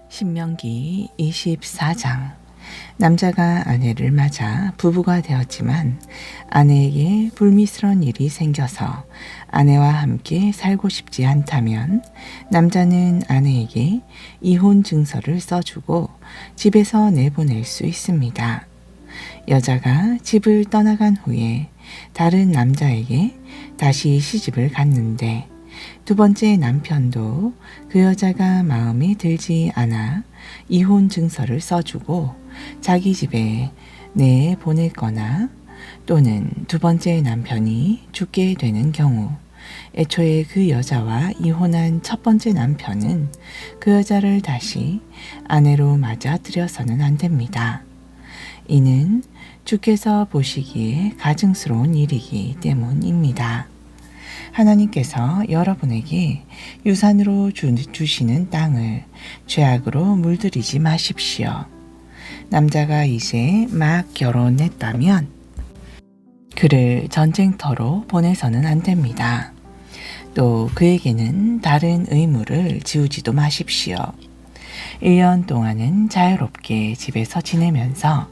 신명기 24장. 남자가 아내를 맞아 부부가 되었지만 아내에게 불미스러운 일이 생겨서 아내와 함께 살고 싶지 않다면 남자는 아내에게 이혼 증서를 써주고 집에서 내보낼 수 있습니다. 여자가 집을 떠나간 후에 다른 남자에게 다시 시집을 갔는데 두 번째 남편도 그 여자가 마음에 들지 않아 이혼 증서를 써주고 자기 집에 내보냈거나 또는 두 번째 남편이 죽게 되는 경우 애초에 그 여자와 이혼한 첫 번째 남편은 그 여자를 다시 아내로 맞아들여서는 안 됩니다. 이는 주께서 보시기에 가증스러운 일이기 때문입니다. 하나님께서 여러분에게 유산으로 주시는 땅을 죄악으로 물들이지 마십시오. 남자가 이제 막 결혼했다면 그를 전쟁터로 보내서는 안 됩니다. 또 그에게는 다른 의무를 지우지도 마십시오. 1년 동안은 자유롭게 집에서 지내면서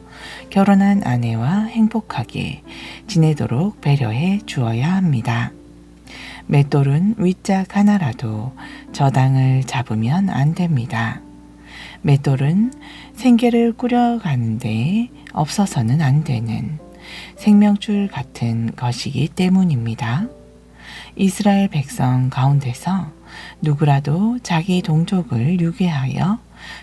결혼한 아내와 행복하게 지내도록 배려해 주어야 합니다. 맷돌은 윗짝 하나라도 저당을 잡으면 안 됩니다. 맷돌은 생계를 꾸려가는 데 없어서는 안 되는 생명줄 같은 것이기 때문입니다. 이스라엘 백성 가운데서 누구라도 자기 동족을 유괴하여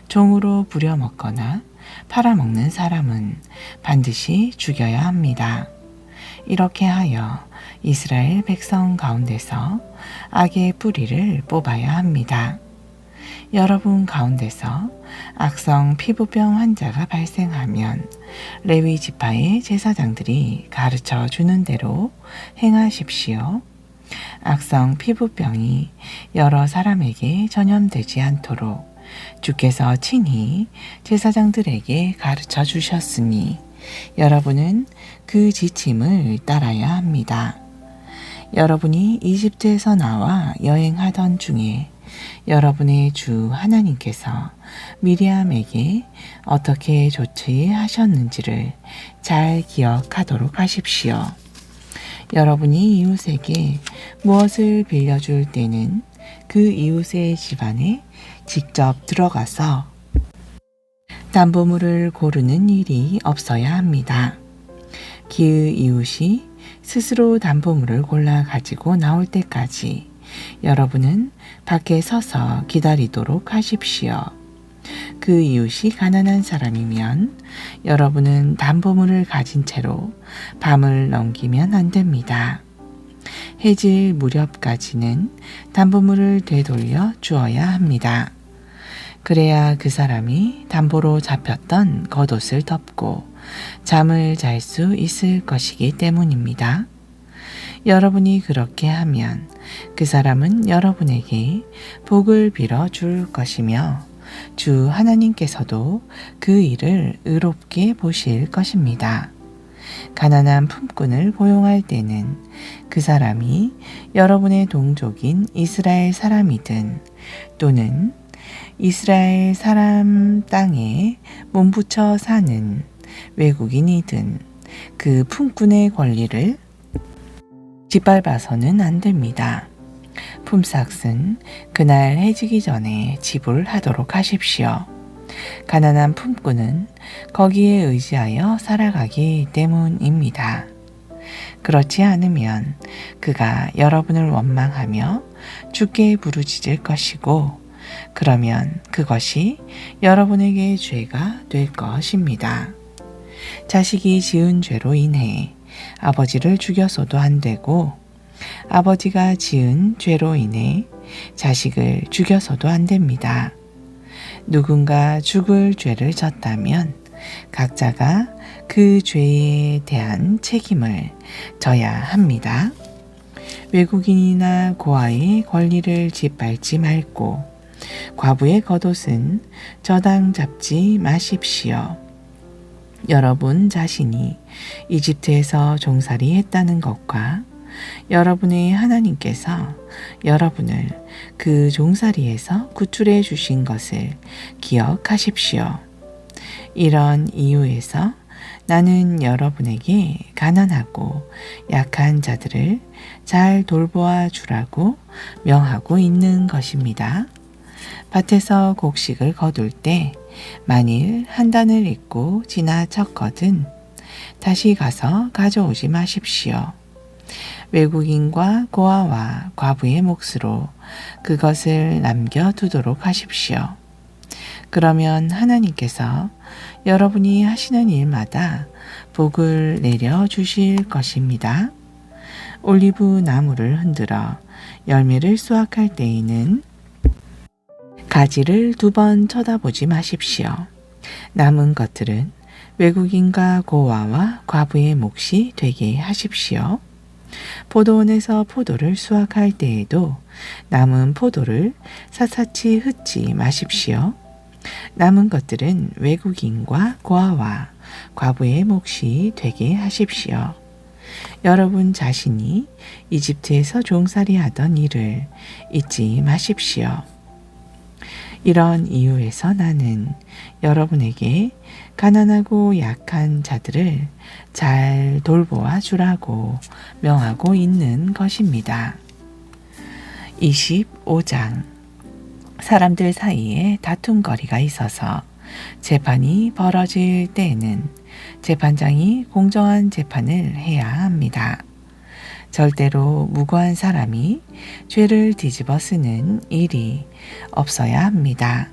종으로 부려먹거나 팔아먹는 사람은 반드시 죽여야 합니다. 이렇게 하여 이스라엘 백성 가운데서 악의 뿌리를 뽑아야 합니다. 여러분 가운데서 악성 피부병 환자가 발생하면 레위 지파의 제사장들이 가르쳐 주는 대로 행하십시오. 악성 피부병이 여러 사람에게 전염되지 않도록 주께서 친히 제사장들에게 가르쳐 주셨으니 여러분은 그 지침을 따라야 합니다. 여러분이 이집트에서 나와 여행하던 중에 여러분의 주 하나님께서 미리암에게 어떻게 조치하셨는지를 잘 기억하도록 하십시오. 여러분이 이웃에게 무엇을 빌려줄 때는 그 이웃의 집안에 직접 들어가서 담보물을 고르는 일이 없어야 합니다. 그 이웃이 스스로 담보물을 골라 가지고 나올 때까지 여러분은 밖에 서서 기다리도록 하십시오. 그 이웃이 가난한 사람이면 여러분은 담보물을 가진 채로 밤을 넘기면 안 됩니다. 해질 무렵까지는 담보물을 되돌려 주어야 합니다. 그래야 그 사람이 담보로 잡혔던 겉옷을 덮고 잠을 잘 수 있을 것이기 때문입니다. 여러분이 그렇게 하면 그 사람은 여러분에게 복을 빌어 줄 것이며 주 하나님께서도 그 일을 의롭게 보실 것입니다. 가난한 품꾼을 고용할 때는 그 사람이 여러분의 동족인 이스라엘 사람이든 또는 이스라엘 사람 땅에 몸붙여 사는 외국인이든 그 품꾼의 권리를 짓밟아서는 안 됩니다. 품삯은 그날 해지기 전에 지불하도록 하십시오. 가난한 품꾼은 거기에 의지하여 살아가기 때문입니다. 그렇지 않으면 그가 여러분을 원망하며 주께 부르짖을 것이고 그러면 그것이 여러분에게 죄가 될 것입니다. 자식이 지은 죄로 인해 아버지를 죽여서도 안 되고 아버지가 지은 죄로 인해 자식을 죽여서도 안 됩니다. 누군가 죽을 죄를 졌다면 각자가 그 죄에 대한 책임을 져야 합니다. 외국인이나 고아의 권리를 짓밟지 말고 과부의 겉옷은 저당 잡지 마십시오. 여러분 자신이 이집트에서 종살이 했다는 것과 여러분의 하나님께서 여러분을 그 종살이에서 구출해 주신 것을 기억하십시오. 이런 이유에서 나는 여러분에게 가난하고 약한 자들을 잘 돌보아 주라고 명하고 있는 것입니다. 밭에서 곡식을 거둘 때 만일 한 단을 잊고 지나쳤거든 다시 가서 가져오지 마십시오. 외국인과 고아와 과부의 몫으로 그것을 남겨두도록 하십시오. 그러면 하나님께서 여러분이 하시는 일마다 복을 내려 주실 것입니다. 올리브 나무를 흔들어 열매를 수확할 때에는 가지를 2번 쳐다보지 마십시오. 남은 것들은 외국인과 고아와 과부의 몫이 되게 하십시오. 포도원에서 포도를 수확할 때에도 남은 포도를 샅샅이 흩지 마십시오. 남은 것들은 외국인과 고아와 과부의 몫이 되게 하십시오. 여러분 자신이 이집트에서 종살이 하던 일을 잊지 마십시오. 이런 이유에서 나는 여러분에게 가난하고 약한 자들을 잘 돌보아 주라고 명하고 있는 것입니다. 25장 사람들 사이에 다툼거리가 있어서 재판이 벌어질 때에는 재판장이 공정한 재판을 해야 합니다. 절대로 무고한 사람이 죄를 뒤집어 쓰는 일이 없어야 합니다.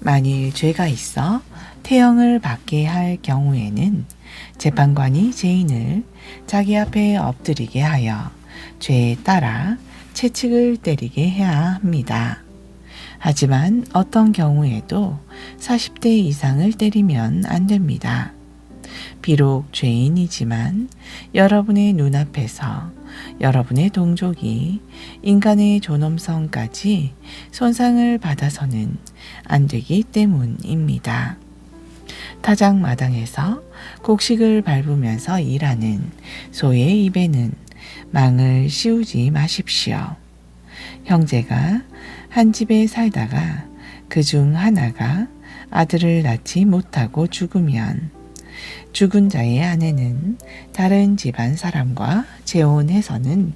만일 죄가 있어 태형을 받게 할 경우에는 재판관이 죄인을 자기 앞에 엎드리게 하여 죄에 따라 채찍을 때리게 해야 합니다. 하지만 어떤 경우에도 40대 이상을 때리면 안 됩니다. 비록 죄인이지만 여러분의 눈앞에서 여러분의 동족이 인간의 존엄성까지 손상을 받아서는 안 되기 때문입니다. 타작마당에서 곡식을 밟으면서 일하는 소의 입에는 망을 씌우지 마십시오. 형제가 한 집에 살다가 그중 하나가 아들을 낳지 못하고 죽으면 죽은 자의 아내는 다른 집안 사람과 재혼해서는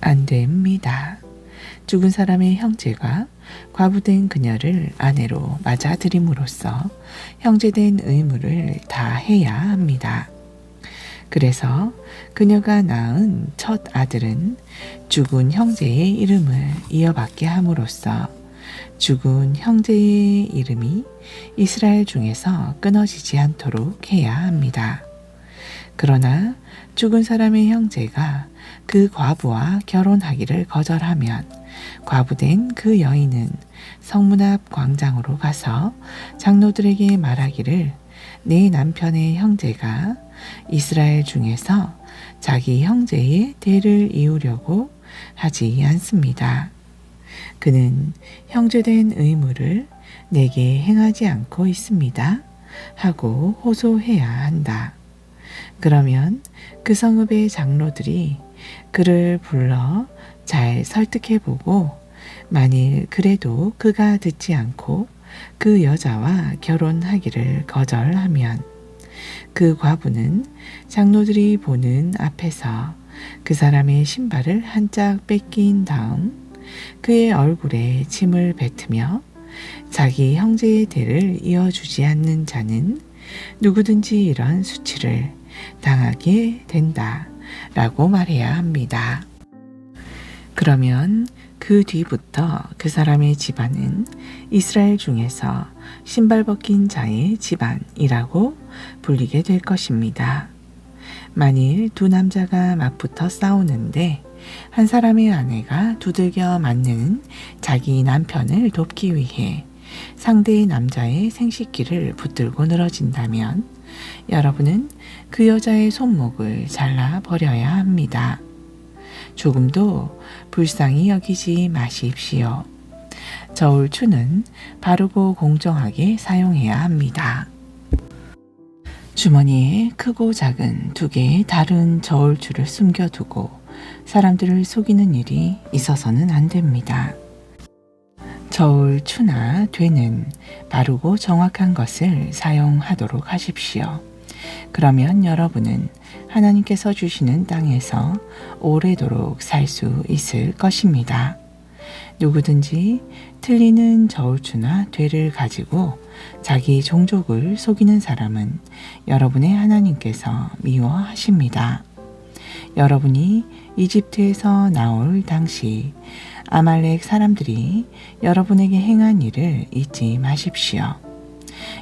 안 됩니다. 죽은 사람의 형제가 과부된 그녀를 아내로 맞아들임으로써 형제된 의무를 다 해야 합니다. 그래서 그녀가 낳은 첫 아들은 죽은 형제의 이름을 이어받게 함으로써 죽은 형제의 이름이 이스라엘 중에서 끊어지지 않도록 해야 합니다. 그러나 죽은 사람의 형제가 그 과부와 결혼하기를 거절하면 과부된 그 여인은 성문 앞 광장으로 가서 장로들에게 말하기를 내 남편의 형제가 이스라엘 중에서 자기 형제의 대를 이으려고 하지 않습니다. 그는 형제된 의무를 내게 행하지 않고 있습니다. 하고 호소해야 한다. 그러면 그 성읍의 장로들이 그를 불러 잘 설득해보고 만일 그래도 그가 듣지 않고 그 여자와 결혼하기를 거절하면 그 과부는 장로들이 보는 앞에서 그 사람의 신발을 한 짝 뺏긴 다음 그의 얼굴에 침을 뱉으며 자기 형제의 대를 이어주지 않는 자는 누구든지 이런 수치를 당하게 된다 라고 말해야 합니다. 그러면 그 뒤부터 그 사람의 집안은 이스라엘 중에서 신발 벗긴 자의 집안이라고 불리게 될 것입니다. 만일 두 남자가 맞붙어 싸우는데 한 사람의 아내가 두들겨 맞는 자기 남편을 돕기 위해 상대의 남자의 생식기를 붙들고 늘어진다면 여러분은 그 여자의 손목을 잘라 버려야 합니다. 조금도 불쌍히 여기지 마십시오. 저울추는 바르고 공정하게 사용해야 합니다. 주머니에 크고 작은 2개의 다른 저울추를 숨겨두고 사람들을 속이는 일이 있어서는 안 됩니다. 저울, 추나 되는 바르고 정확한 것을 사용하도록 하십시오. 그러면 여러분은 하나님께서 주시는 땅에서 오래도록 살 수 있을 것입니다. 누구든지 틀리는 저울추나 되를 가지고 자기 종족을 속이는 사람은 여러분의 하나님께서 미워하십니다. 여러분이 이집트에서 나올 당시 아말렉 사람들이 여러분에게 행한 일을 잊지 마십시오.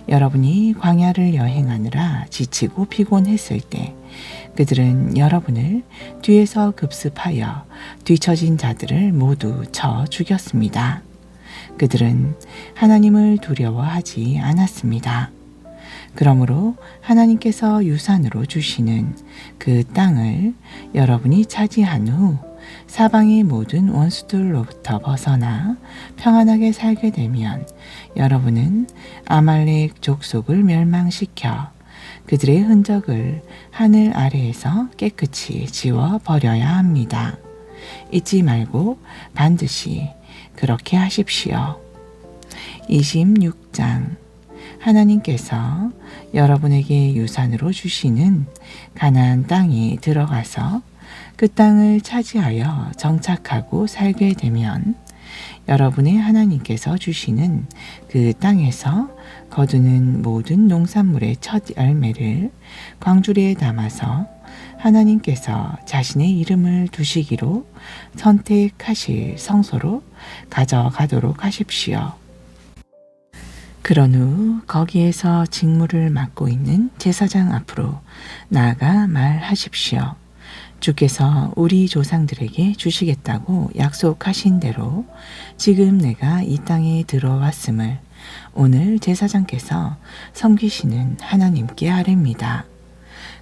여러분이 광야를 여행하느라 지치고 피곤했을 때 그들은 여러분을 뒤에서 급습하여 뒤처진 자들을 모두 쳐 죽였습니다. 그들은 하나님을 두려워하지 않았습니다. 그러므로 하나님께서 유산으로 주시는 그 땅을 여러분이 차지한 후 사방의 모든 원수들로부터 벗어나 평안하게 살게 되면 여러분은 아말렉 족속을 멸망시켜 그들의 흔적을 하늘 아래에서 깨끗이 지워 버려야 합니다. 잊지 말고 반드시 그렇게 하십시오. 26장 하나님께서 여러분에게 유산으로 주시는 가나안 땅에 들어가서 그 땅을 차지하여 정착하고 살게 되면 여러분의 하나님께서 주시는 그 땅에서 거두는 모든 농산물의 첫 열매를 광주리에 담아서 하나님께서 자신의 이름을 두시기로 선택하실 성소로 가져가도록 하십시오. 그런 후 거기에서 직무를 맡고 있는 제사장 앞으로 나아가 말하십시오. 주께서 우리 조상들에게 주시겠다고 약속하신 대로 지금 내가 이 땅에 들어왔음을 오늘 제사장께서 섬기시는 하나님께 아뢰입니다.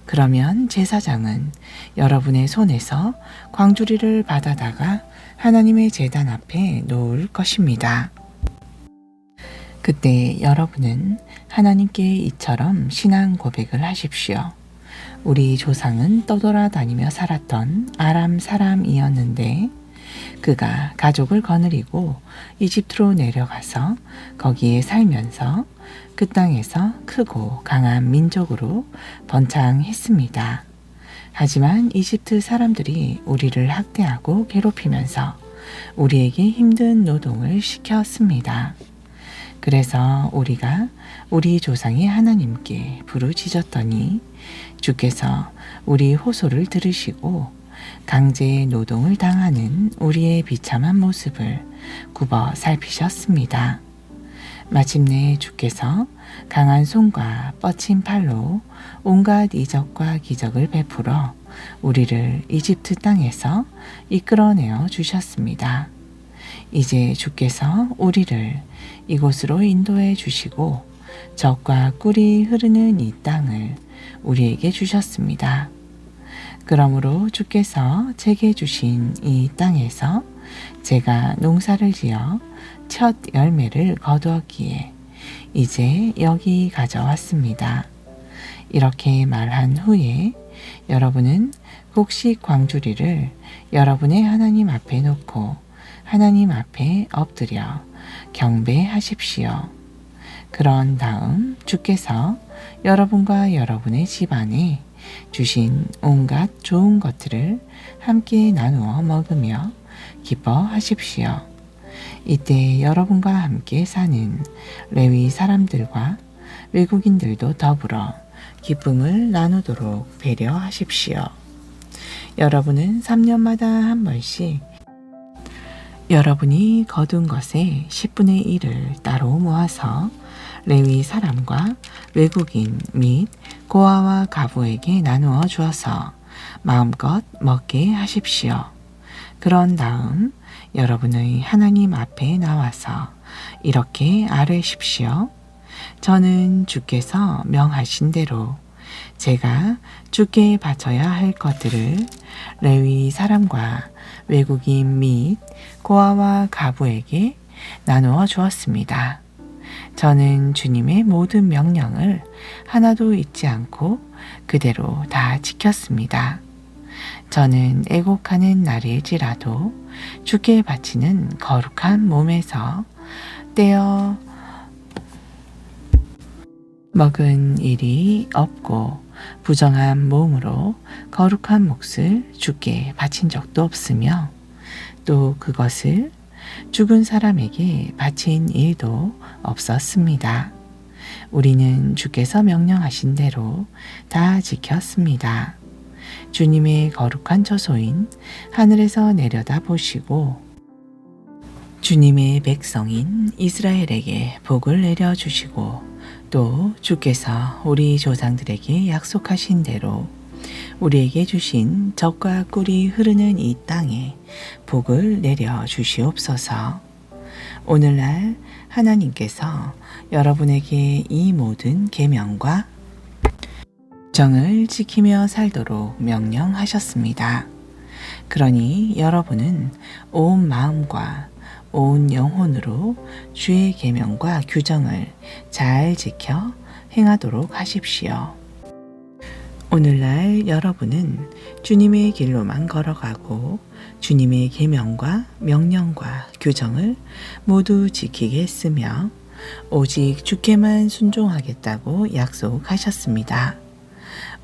그러면 제사장은 여러분의 손에서 광주리를 받아다가 하나님의 제단 앞에 놓을 것입니다. 그때 여러분은 하나님께 이처럼 신앙 고백을 하십시오. 우리 조상은 떠돌아다니며 살았던 아람 사람이었는데 그가 가족을 거느리고 이집트로 내려가서 거기에 살면서 그 땅에서 크고 강한 민족으로 번창했습니다. 하지만 이집트 사람들이 우리를 학대하고 괴롭히면서 우리에게 힘든 노동을 시켰습니다. 그래서 우리가 우리 조상의 하나님께 부르짖었더니 주께서 우리 호소를 들으시고 강제 노동을 당하는 우리의 비참한 모습을 굽어 살피셨습니다. 마침내 주께서 강한 손과 뻗친 팔로 온갖 이적과 기적을 베풀어 우리를 이집트 땅에서 이끌어내어 주셨습니다. 이제 주께서 우리를 이곳으로 인도해 주시고 젖과 꿀이 흐르는 이 땅을 우리에게 주셨습니다. 그러므로 주께서 제게 주신 이 땅에서 제가 농사를 지어 첫 열매를 거두었기에 이제 여기 가져왔습니다. 이렇게 말한 후에 여러분은 곡식 광주리를 여러분의 하나님 앞에 놓고 하나님 앞에 엎드려 경배하십시오. 그런 다음 주께서 여러분과 여러분의 집안에 주신 온갖 좋은 것들을 함께 나누어 먹으며 기뻐하십시오. 이때 여러분과 함께 사는 레위 사람들과 외국인들도 더불어 기쁨을 나누도록 배려하십시오. 여러분은 3년마다 한 번씩 여러분이 거둔 것의 10분의 1을 따로 모아서 레위 사람과 외국인 및 고아와 가부에게 나누어 주어서 마음껏 먹게 하십시오. 그런 다음 여러분의 하나님 앞에 나와서 이렇게 아뢰십시오. 저는 주께서 명하신 대로 제가 주께 바쳐야 할 것들을 레위 사람과 외국인 및 고아와 가부에게 나누어 주었습니다. 저는 주님의 모든 명령을 하나도 잊지 않고 그대로 다 지켰습니다. 저는 애곡하는 날일지라도 주께 바치는 거룩한 몸에서 떼어 먹은 일이 없고 부정한 몸으로 거룩한 몫을 주께 바친 적도 없으며 또 그것을 죽은 사람에게 바친 일도 없었습니다. 우리는 주께서 명령하신 대로 다 지켰습니다. 주님의 거룩한 처소인 하늘에서 내려다 보시고 주님의 백성인 이스라엘에게 복을 내려주시고 또 주께서 우리 조상들에게 약속하신 대로 우리에게 주신 젖과 꿀이 흐르는 이 땅에 복을 내려 주시옵소서. 오늘날 하나님께서 여러분에게 이 모든 계명과 정을 지키며 살도록 명령하셨습니다. 그러니 여러분은 온 마음과 온 영혼으로 주의 계명과 규정을 잘 지켜 행하도록 하십시오. 오늘날 여러분은 주님의 길로만 걸어가고 주님의 계명과 명령과 규정을 모두 지키겠으며 오직 주께만 순종하겠다고 약속하셨습니다.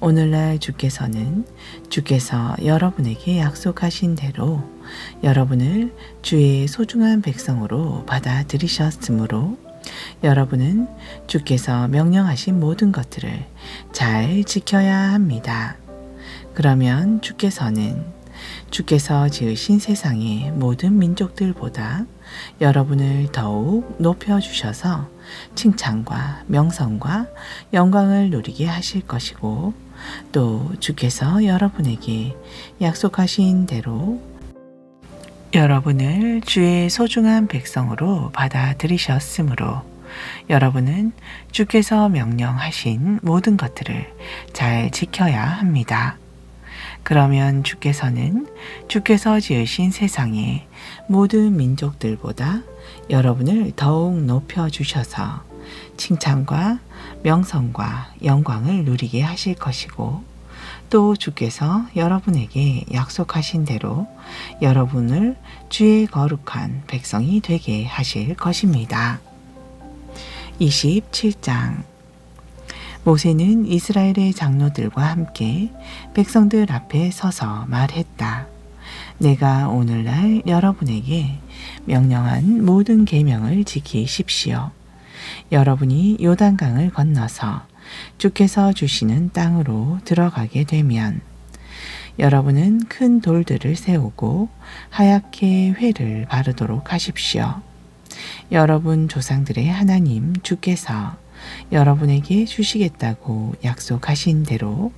오늘날 주께서는 주께서 여러분에게 약속하신 대로 여러분을 주의 소중한 백성으로 받아들이셨으므로 여러분은 주께서 명령하신 모든 것들을 잘 지켜야 합니다. 그러면 주께서는 주께서 지으신 세상의 모든 민족들보다 여러분을 더욱 높여주셔서 칭찬과 명성과 영광을 누리게 하실 것이고 또 주께서 여러분에게 약속하신 대로 여러분을 주의 소중한 백성으로 받아들이셨으므로 여러분은 주께서 명령하신 모든 것들을 잘 지켜야 합니다. 그러면 주께서는 주께서 지으신 세상의 모든 민족들보다 여러분을 더욱 높여주셔서 칭찬과 명성과 영광을 누리게 하실 것이고 또 주께서 여러분에게 약속하신 대로 여러분을 주의 거룩한 백성이 되게 하실 것입니다. 27장 모세는 이스라엘의 장로들과 함께 백성들 앞에 서서 말했다. 내가 오늘날 여러분에게 명령한 모든 계명을 지키십시오. 여러분이 요단강을 건너서 주께서 주시는 땅으로 들어가게 되면 여러분은 큰 돌들을 세우고 하얗게 회를 바르도록 하십시오. 여러분 조상들의 하나님 주께서 여러분에게 주시겠다고 약속하신 대로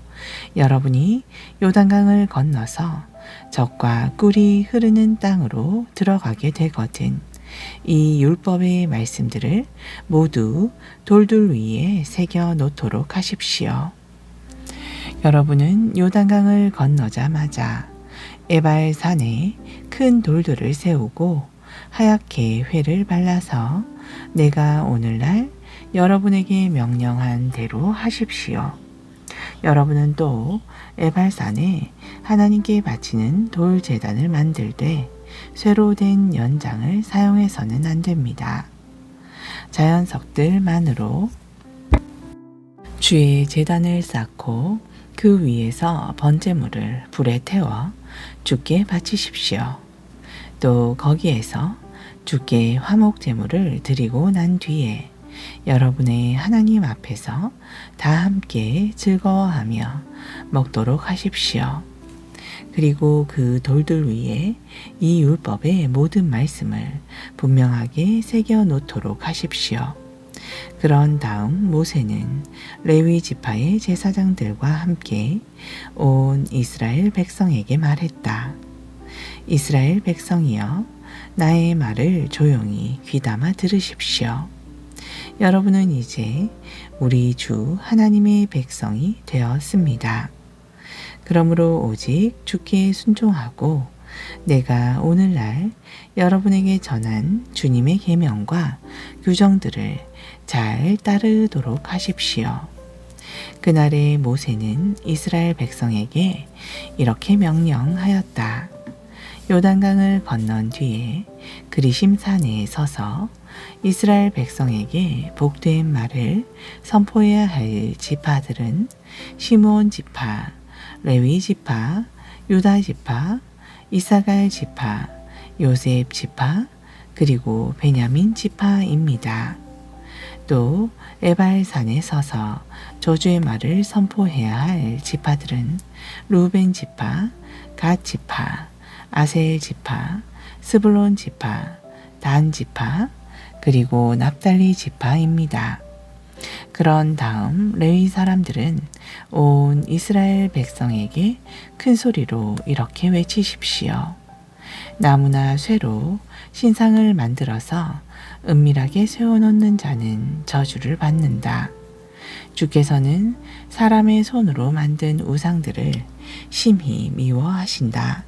여러분이 요단강을 건너서 젖과 꿀이 흐르는 땅으로 들어가게 되거든 이 율법의 말씀들을 모두 돌들 위에 새겨 놓도록 하십시오. 여러분은 요단강을 건너자마자 에발산에 큰 돌들을 세우고 하얗게 회를 발라서 내가 오늘날 여러분에게 명령한 대로 하십시오. 여러분은 또 에발산에 하나님께 바치는 돌 제단을 만들되 쇠로 된 연장을 사용해서는 안 됩니다. 자연석들만으로 주의 제단을 쌓고 그 위에서 번제물을 불에 태워 주께 바치십시오. 또 거기에서 주께 화목제물을 드리고 난 뒤에 여러분의 하나님 앞에서 다 함께 즐거워하며 먹도록 하십시오. 그리고 그 돌들 위에 이 율법의 모든 말씀을 분명하게 새겨 놓도록 하십시오. 그런 다음 모세는 레위 지파의 제사장들과 함께 온 이스라엘 백성에게 말했다. 이스라엘 백성이여, 나의 말을 조용히 귀담아 들으십시오. 여러분은 이제 우리 주 하나님의 백성이 되었습니다. 그러므로 오직 주께 순종하고 내가 오늘날 여러분에게 전한 주님의 계명과 규정들을 잘 따르도록 하십시오. 그날에 모세는 이스라엘 백성에게 이렇게 명령하였다. 요단강을 건넌 뒤에 그리심 산에 서서 이스라엘 백성에게 복된 말을 선포해야 할 지파들은 시므온 지파, 레위 지파, 유다 지파, 이사갈 지파, 요셉 지파, 그리고 베냐민 지파입니다. 또 에발산에 서서 저주의 말을 선포해야 할 지파들은 루벤 지파, 갓 지파, 아셀 지파, 스불론 지파, 단 지파, 그리고 납달리 지파입니다. 그런 다음 레위 사람들은 온 이스라엘 백성에게 큰 소리로 이렇게 외치십시오. 나무나 쇠로 신상을 만들어서 은밀하게 세워놓는 자는 저주를 받는다. 주께서는 사람의 손으로 만든 우상들을 심히 미워하신다.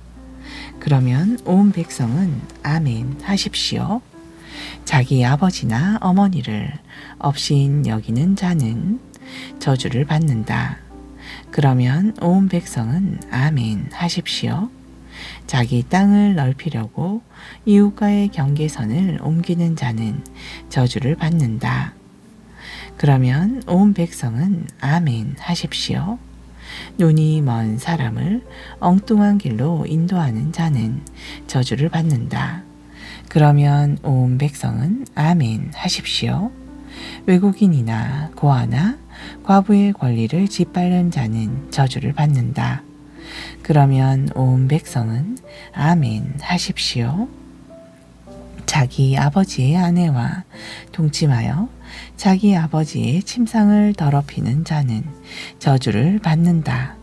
그러면 온 백성은 아멘 하십시오. 자기 아버지나 어머니를 업신 여기는 자는 저주를 받는다. 그러면 온 백성은 아멘 하십시오. 자기 땅을 넓히려고 이웃과의 경계선을 옮기는 자는 저주를 받는다. 그러면 온 백성은 아멘 하십시오. 눈이 먼 사람을 엉뚱한 길로 인도하는 자는 저주를 받는다. 그러면 온 백성은 아멘 하십시오. 외국인이나 고아나 과부의 권리를 짓밟는 자는 저주를 받는다. 그러면 온 백성은 아멘 하십시오. 자기 아버지의 아내와 동침하여 자기 아버지의 침상을 더럽히는 자는 저주를 받는다.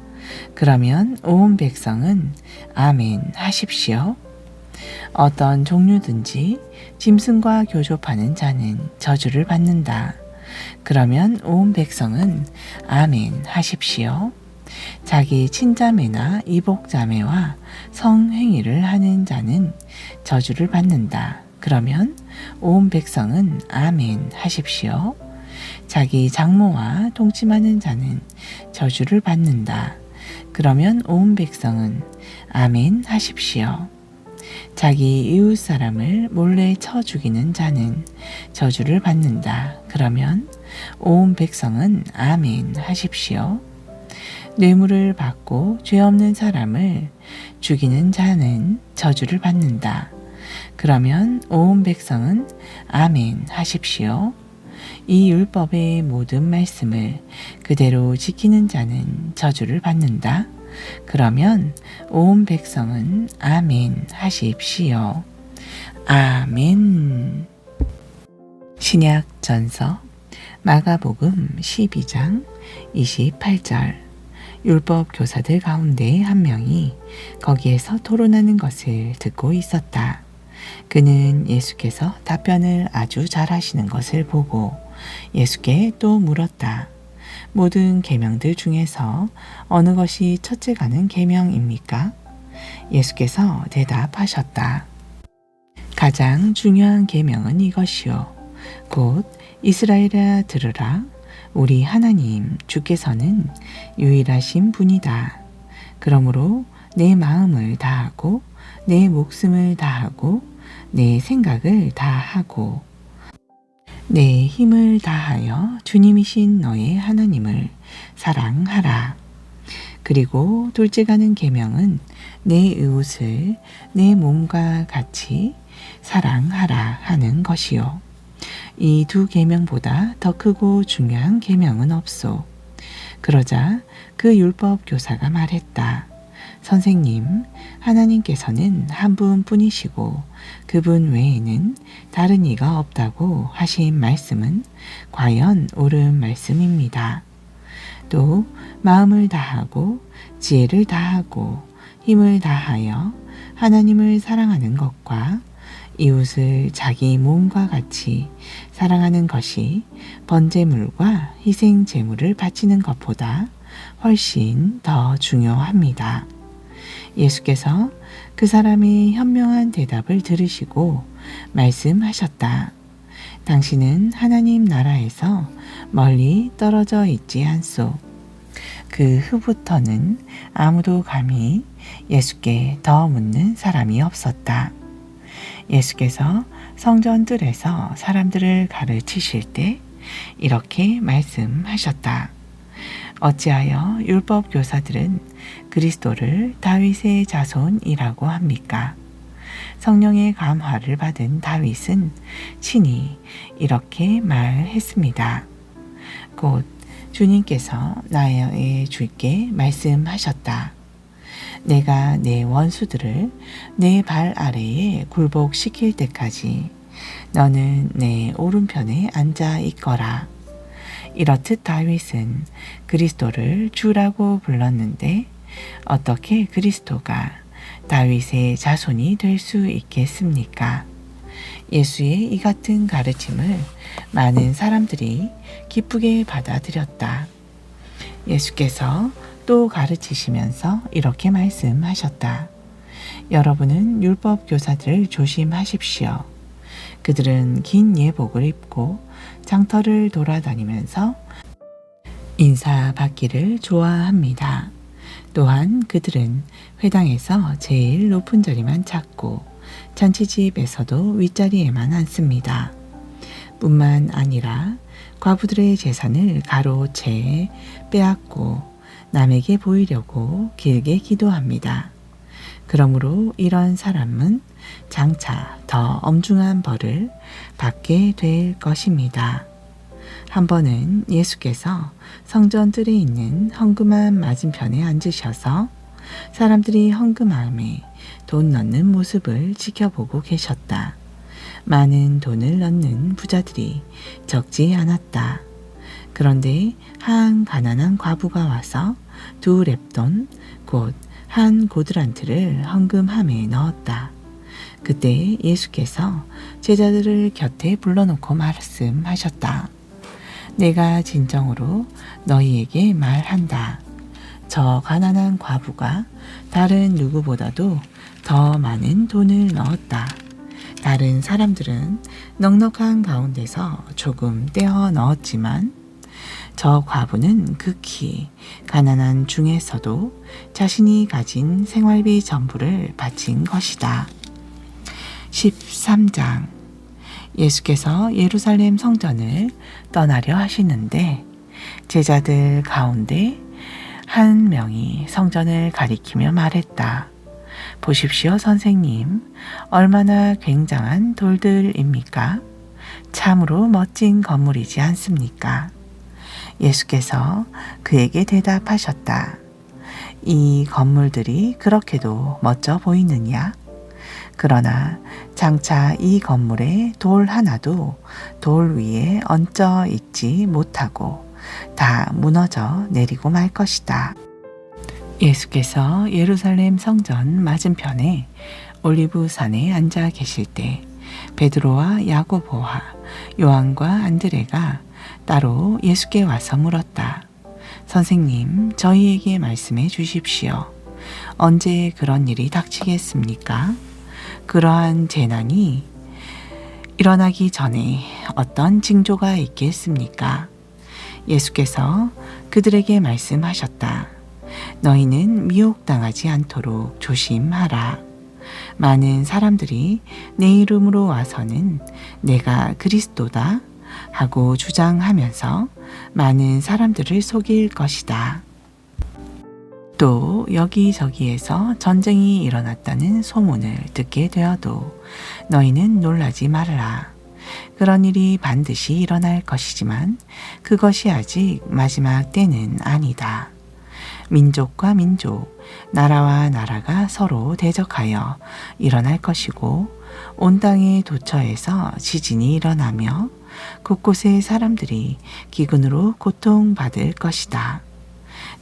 그러면 온 백성은 아멘 하십시오. 어떤 종류든지 짐승과 교접하는 자는 저주를 받는다. 그러면 온 백성은 아멘 하십시오. 자기 친자매나 이복자매와 성행위를 하는 자는 저주를 받는다. 그러면 온 백성은 아멘 하십시오. 자기 장모와 동침하는 자는 저주를 받는다. 그러면 온 백성은 아멘 하십시오. 자기 이웃 사람을 몰래 쳐 죽이는 자는 저주를 받는다. 그러면 온 백성은 아멘 하십시오. 뇌물을 받고 죄 없는 사람을 죽이는 자는 저주를 받는다. 그러면 온 백성은 아멘 하십시오. 이 율법의 모든 말씀을 그대로 지키는 자는 저주를 받는다. 그러면 온 백성은 아멘 하십시오. 아멘. 신약전서 마가복음 12장 28절. 율법 교사들 가운데 한 명이 거기에서 토론하는 것을 듣고 있었다. 그는 예수께서 답변을 아주 잘하시는 것을 보고 예수께 또 물었다. 모든 계명들 중에서 어느 것이 첫째 가는 계명입니까? 예수께서 대답하셨다. 가장 중요한 계명은 이것이요. 곧 이스라엘아 들으라. 우리 하나님 주께서는 유일하신 분이다. 그러므로 내 마음을 다하고 내 목숨을 다하고 내 생각을 다하고 내 힘을 다하여 주님이신 너의 하나님을 사랑하라. 그리고 둘째 가는 계명은 내 이웃을 내 몸과 같이 사랑하라 하는 것이요. 이 두 계명보다 더 크고 중요한 계명은 없소. 그러자 그 율법 교사가 말했다. 선생님, 하나님께서는 한 분뿐이시고 그분 외에는 다른 이가 없다고 하신 말씀은 과연 옳은 말씀입니다. 또 마음을 다하고 지혜를 다하고 힘을 다하여 하나님을 사랑하는 것과 이웃을 자기 몸과 같이 사랑하는 것이 번제물과 희생 제물을 바치는 것보다 훨씬 더 중요합니다. 예수께서 그 사람의 현명한 대답을 들으시고 말씀하셨다. 당신은 하나님 나라에서 멀리 떨어져 있지 않소. 그 후부터는 아무도 감히 예수께 더 묻는 사람이 없었다. 예수께서 성전들에서 사람들을 가르치실 때 이렇게 말씀하셨다. 어찌하여 율법 교사들은 그리스도를 다윗의 자손이라고 합니까? 성령의 감화를 받은 다윗은 친히 이렇게 말했습니다. 곧 주님께서 나의 주께 말씀하셨다. 내가 내 원수들을 내 발 아래에 굴복시킬 때까지 너는 내 오른편에 앉아 있거라. 이렇듯 다윗은 그리스도를 주라고 불렀는데 어떻게 그리스도가 다윗의 자손이 될 수 있겠습니까? 예수의 이 같은 가르침을 많은 사람들이 기쁘게 받아들였다. 예수께서 또 가르치시면서 이렇게 말씀하셨다. 여러분은 율법 교사들을 조심하십시오. 그들은 긴 예복을 입고 장터를 돌아다니면서 인사받기를 좋아합니다. 또한 그들은 회당에서 제일 높은 자리만 찾고 잔치집에서도 윗자리에만 앉습니다. 뿐만 아니라 과부들의 재산을 가로채 빼앗고 남에게 보이려고 길게 기도합니다. 그러므로 이런 사람은 장차 더 엄중한 벌을 받게 될 것입니다. 한 번은 예수께서 성전뜰에 있는 헌금함 맞은편에 앉으셔서 사람들이 헌금함에 돈 넣는 모습을 지켜보고 계셨다. 많은 돈을 넣는 부자들이 적지 않았다. 그런데 한 가난한 과부가 와서 2렙돈 곧 한 고드란트를 헌금함에 넣었다. 그때 예수께서 제자들을 곁에 불러놓고 말씀하셨다. 내가 진정으로 너희에게 말한다. 저 가난한 과부가 다른 누구보다도 더 많은 돈을 넣었다. 다른 사람들은 넉넉한 가운데서 조금 떼어 넣었지만 저 과부는 극히 가난한 중에서도 자신이 가진 생활비 전부를 바친 것이다. 13장. 예수께서 예루살렘 성전을 떠나려 하시는데 제자들 가운데 한 명이 성전을 가리키며 말했다. 보십시오, 선생님. 얼마나 굉장한 돌들입니까? 참으로 멋진 건물이지 않습니까? 예수께서 그에게 대답하셨다. 이 건물들이 그렇게도 멋져 보이느냐? 그러나 장차 이 건물에 돌 하나도 돌 위에 얹어 있지 못하고 다 무너져 내리고 말 것이다. 예수께서 예루살렘 성전 맞은편에 올리브산에 앉아 계실 때 베드로와 야고보와 요한과 안드레가 따로 예수께 와서 물었다. 선생님, 저희에게 말씀해 주십시오. 언제 그런 일이 닥치겠습니까? 그러한 재난이 일어나기 전에 어떤 징조가 있겠습니까? 예수께서 그들에게 말씀하셨다. 너희는 미혹당하지 않도록 조심하라. 많은 사람들이 내 이름으로 와서는 내가 그리스도다 하고 주장하면서 많은 사람들을 속일 것이다. 또 여기저기에서 전쟁이 일어났다는 소문을 듣게 되어도 너희는 놀라지 말라. 그런 일이 반드시 일어날 것이지만 그것이 아직 마지막 때는 아니다. 민족과 민족, 나라와 나라가 서로 대적하여 일어날 것이고 온 땅의 도처에서 지진이 일어나며 곳곳의 사람들이 기근으로 고통받을 것이다.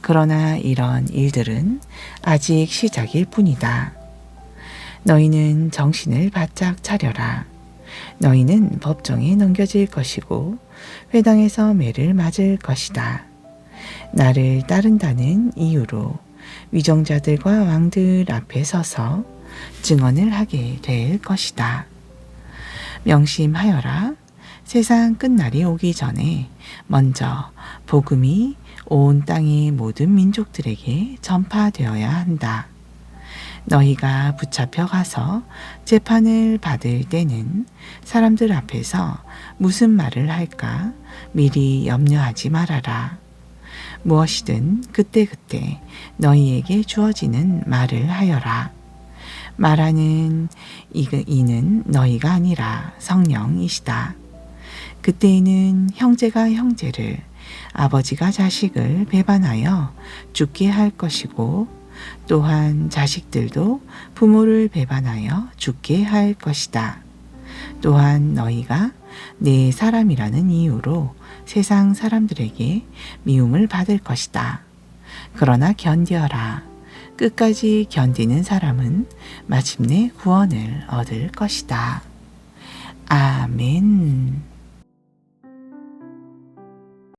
그러나 이런 일들은 아직 시작일 뿐이다. 너희는 정신을 바짝 차려라. 너희는 법정에 넘겨질 것이고 회당에서 매를 맞을 것이다. 나를 따른다는 이유로 위정자들과 왕들 앞에 서서 증언을 하게 될 것이다. 명심하여라. 세상 끝날이 오기 전에 먼저 복음이 온 땅의 모든 민족들에게 전파되어야 한다. 너희가 붙잡혀 가서 재판을 받을 때는 사람들 앞에서 무슨 말을 할까 미리 염려하지 말아라. 무엇이든 그때그때 너희에게 주어지는 말을 하여라. 말하는 이는 너희가 아니라 성령이시다. 그때에는 형제가 형제를, 아버지가 자식을 배반하여 죽게 할 것이고, 또한 자식들도 부모를 배반하여 죽게 할 것이다. 또한 너희가 내 사람이라는 이유로 세상 사람들에게 미움을 받을 것이다. 그러나 견디어라. 끝까지 견디는 사람은 마침내 구원을 얻을 것이다. 아멘.